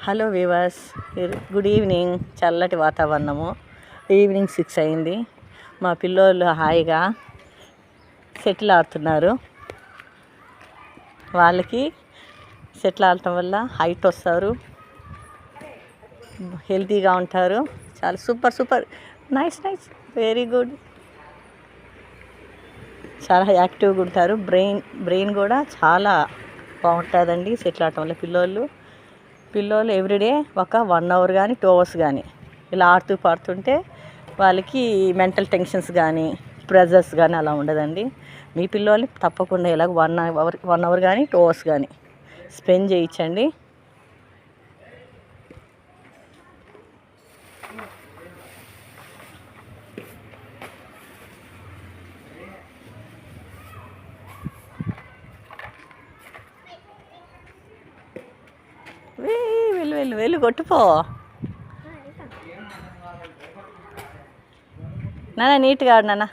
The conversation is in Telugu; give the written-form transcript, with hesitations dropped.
Hello weavers, good evening. చల్లటి వాతావరణము. ఈవినింగ్ 6 అయింది. మా పిల్లోళ్ళు హాయిగా షటిల్ ఆడుతున్నారు. వాళ్ళకి షటిల్ ఆడటం వల్ల హైట్ వస్తారు, హెల్తీగా ఉంటారు. చాలా సూపర్ నైస్ వెరీ గుడ్. చాలా యాక్టివ్గా ఉంటారు. బ్రెయిన్ కూడా చాలా బాగుంటుందండి షటిల్ ఆడటం వల్ల. పిల్లోళ్ళు ఎవ్రీడే ఒక 1 అవర్ కానీ 2 అవర్స్ కానీ ఇలా ఆడుతూ పాడుతుంటే వాళ్ళకి మెంటల్ టెన్షన్స్ కానీ ప్రెజర్స్ కానీ అలా ఉండదండి. మీ పిల్లోళ్ళు తప్పకుండా ఇలాగ 1 అవర్ కానీ 2 అవర్స్ కానీ స్పెండ్ చేయించండి. వెళ్ళు కొట్టుపో నాన్న, నీట్గా ఆడు నాన్న.